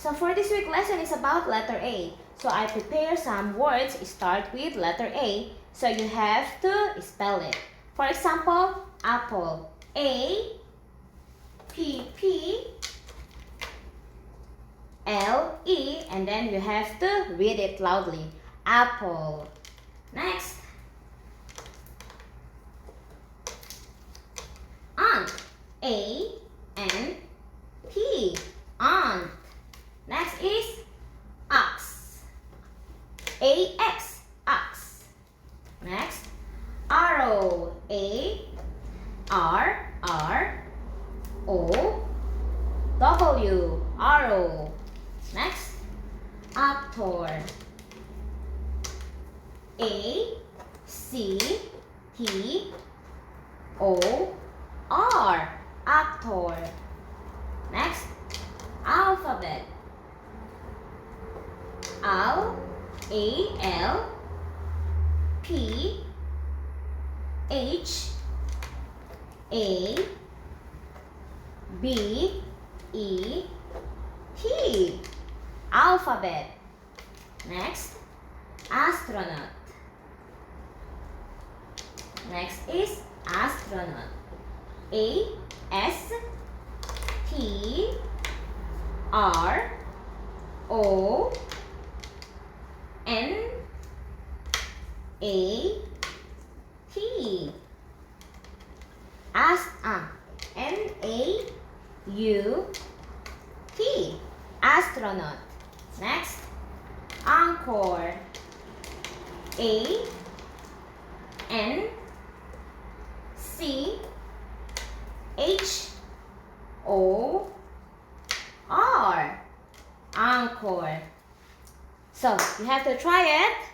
So for this week lesson is about letter A. So I prepare some words start with letter A. So you have to spell it. For example, apple. A P P L E, and then you have to read it loudly. Apple. Next. Aunt. A N T. Aunt. Next is ox. A X. Ox. Next. Arrow. A R R O W. Arrow. Next. Actor. A C T O R. Actor. Next. Alphabet. Al A L P H A B E T. Alphabet. Next, astronaut. Next is astronaut. A S T R O N A T. N A U T. Astronaut. Next, anchor. A N C H O R. Anchor. So you have to try it.